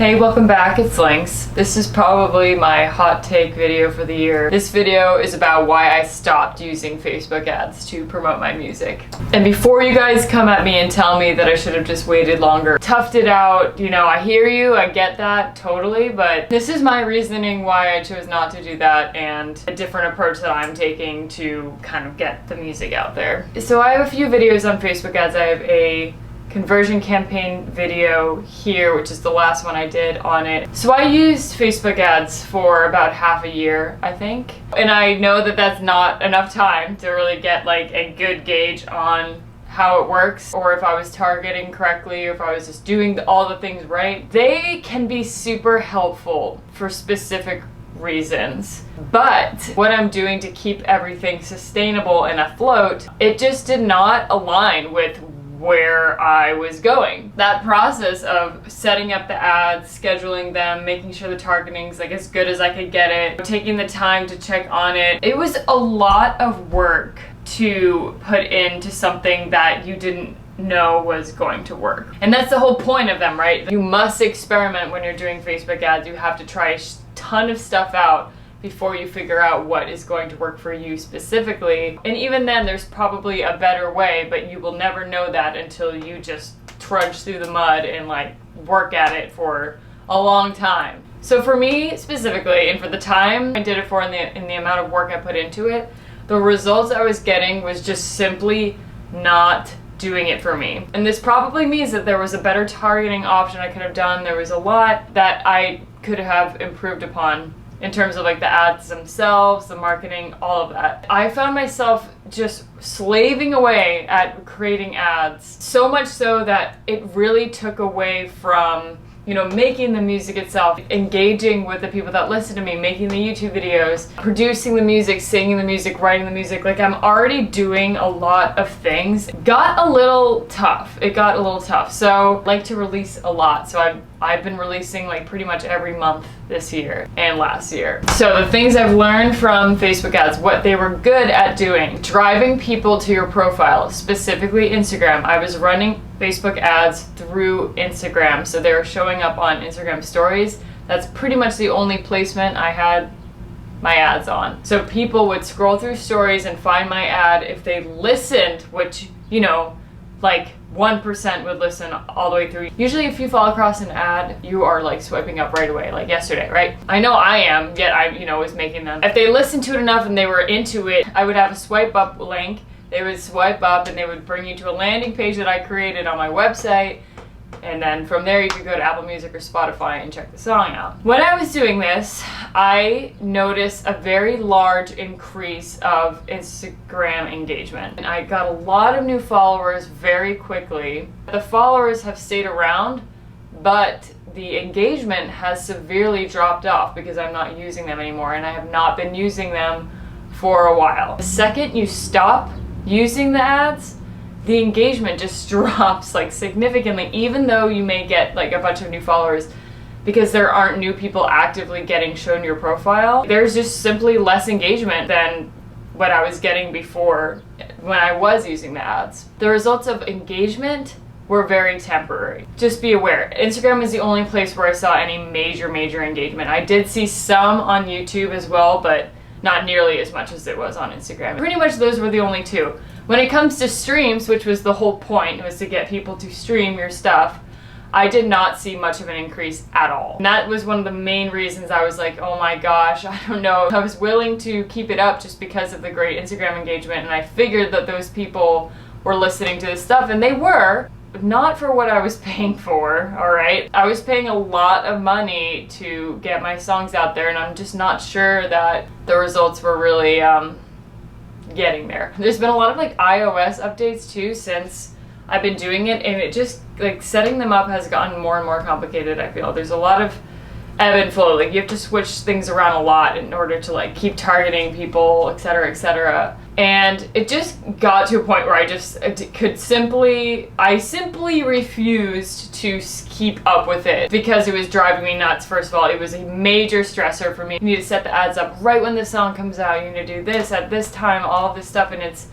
Hey, welcome back, it's Llynks. This is probably my hot take video for the year. This video is about why I stopped using Facebook ads to promote my music. And before you guys come at me and tell me that I should have just waited longer, toughed it out, you know, I hear you, I get that, totally, but this is my reasoning why I chose not to do that and a different approach that I'm taking to kind of get the music out there. So I have a few videos on Facebook ads. I have a conversion campaign video here, which is the last one I did on it. So I used Facebook ads for about half a year, I think. And I know that that's not enough time to really get like a good gauge on how it works, or if I was targeting correctly, or if I was just doing all the things right. They can be super helpful for specific reasons, but what I'm doing to keep everything sustainable and afloat, it just did not align with where I was going. That process of setting up the ads, scheduling them, making sure the targeting's like as good as I could get it, taking the time to check on it, it was a lot of work to put into something that you didn't know was going to work. And that's the whole point of them, right? You must experiment when you're doing Facebook ads. You have to try a ton of stuff out before you figure out what is going to work for you specifically. And even then, there's probably a better way, but you will never know that until you just trudge through the mud and like work at it for a long time. So for me specifically, and for the time I did it for, and the amount of work I put into it, the results I was getting was just simply not doing it for me. And this probably means that there was a better targeting option I could have done. There was a lot that I could have improved upon in terms of like the ads themselves, the marketing, all of that. I found myself just slaving away at creating ads, so much so that it really took away from, you know, making the music itself, engaging with the people that listen to me, making the YouTube videos, producing the music, singing the music, writing the music. Like, I'm already doing a lot of things. It got a little tough. So I like to release a lot. So I've been releasing like pretty much every month this year and last year. So the things I've learned from Facebook ads, what they were good at doing, driving people to your profile, specifically Instagram. I was running Facebook ads through Instagram, so they were showing up on Instagram stories. That's pretty much the only placement I had my ads on. So people would scroll through stories and find my ad if they listened, which, you know, like 1% would listen all the way through. Usually if you fall across an ad, you are like swiping up right away, like yesterday, right? I know I am, yet I, you know, was making them. If they listened to it enough and they were into it, I would have a swipe up link. They would swipe up and they would bring you to a landing page that I created on my website. And then from there you could go to Apple Music or Spotify and check the song out. When I was doing this, I noticed a very large increase of Instagram engagement. And I got a lot of new followers very quickly. The followers have stayed around, but the engagement has severely dropped off because I'm not using them anymore, and I have not been using them for a while. The second you stop using the ads, the engagement just drops like significantly, even though you may get like a bunch of new followers, because there aren't new people actively getting shown your profile. There's just simply less engagement than what I was getting before when I was using the ads. The results of engagement were very temporary. Just be aware, Instagram is the only place where I saw any major engagement. I did see some on YouTube as well, but not nearly as much as it was on Instagram. Pretty much those were the only two. When it comes to streams, which was the whole point, was to get people to stream your stuff, I did not see much of an increase at all. And that was one of the main reasons I was like, oh my gosh, I don't know. I was willing to keep it up just because of the great Instagram engagement, and I figured that those people were listening to this stuff, and they were. Not for what I was paying for, alright? I was paying a lot of money to get my songs out there, and I'm just not sure that the results were really getting there. There's been a lot of like iOS updates too since I've been doing it, and it just like setting them up has gotten more and more complicated. I feel there's a lot of ebb and flow. Like you have to switch things around a lot in order to like keep targeting people, etc., etc. And it just got to a point where I simply refused to keep up with it because it was driving me nuts. First of all, it was a major stressor for me. You need to set the ads up right when the song comes out. You need to do this at this time, all of this stuff, and it's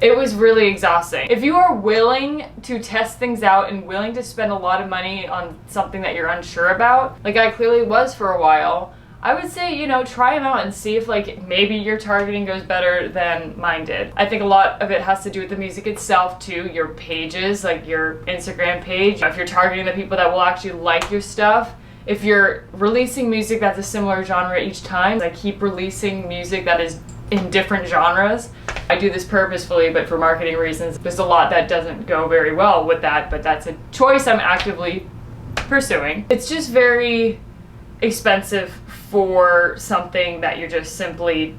It was really exhausting. If you are willing to test things out and willing to spend a lot of money on something that you're unsure about, like I clearly was for a while, I would say, you know, try them out and see if like maybe your targeting goes better than mine did. I think a lot of it has to do with the music itself too, your pages, like your Instagram page. If you're targeting the people that will actually like your stuff, if you're releasing music that's a similar genre each time, I keep releasing music that is in different genres. I do this purposefully, but for marketing reasons. There's a lot that doesn't go very well with that, but that's a choice I'm actively pursuing. It's just very expensive for something that you're just simply,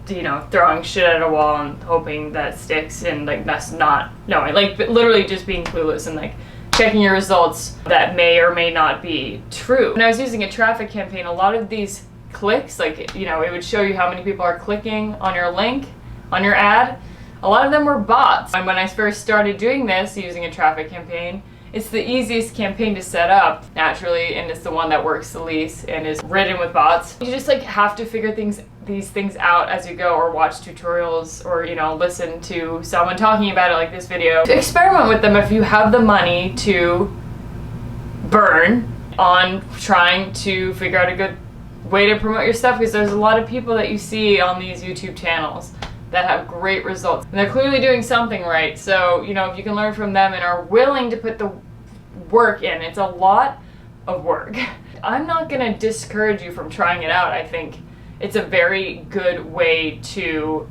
you know, throwing shit at a wall and hoping that sticks, and like that's not knowing, like literally just being clueless and like checking your results that may or may not be true. When I was using a traffic campaign, a lot of these clicks, like, you know, it would show you how many people are clicking on your link, on your ad. A lot of them were bots. And when I first started doing this using a traffic campaign, it's the easiest campaign to set up naturally, and it's the one that works the least and is ridden with bots. You just like have to figure these things out as you go, or watch tutorials, or, you know, listen to someone talking about it like this video. Experiment with them if you have the money to burn on trying to figure out a good way to promote your stuff, because there's a lot of people that you see on these YouTube channels that have great results, and they're clearly doing something right. So, you know, if you can learn from them and are willing to put the work in, it's a lot of work. I'm not gonna discourage you from trying it out. I think it's a very good way to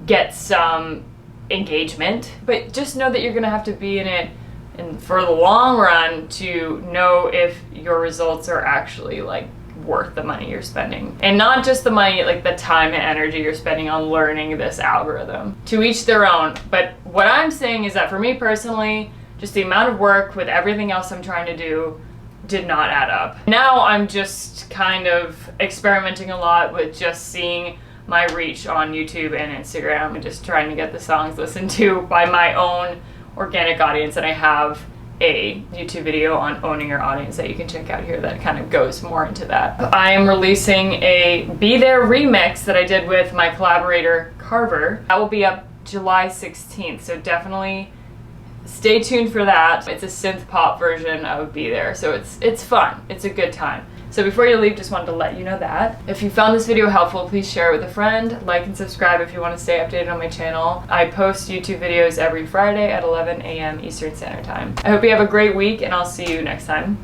get some engagement, but just know that you're gonna have to be in it and for the long run to know if your results are actually like worth the money you're spending, and not just the money, like the time and energy you're spending on learning this algorithm. To each their own, but what I'm saying is that for me personally, just the amount of work with everything else I'm trying to do did not add up. Now I'm just kind of experimenting a lot with just seeing my reach on YouTube and Instagram and just trying to get the songs listened to by my own organic audience, and I have a YouTube video on owning your audience that you can check out here that kind of goes more into that. I am releasing a Be There remix that I did with my collaborator Carver. That will be up July 16th, so definitely stay tuned for that. It's a synth pop version of Be There, so it's fun. It's a good time. So before you leave, just wanted to let you know that. If you found this video helpful, please share it with a friend, like and subscribe if you want to stay updated on my channel. I post YouTube videos every Friday at 11 a.m. Eastern Standard Time. I hope you have a great week, and I'll see you next time.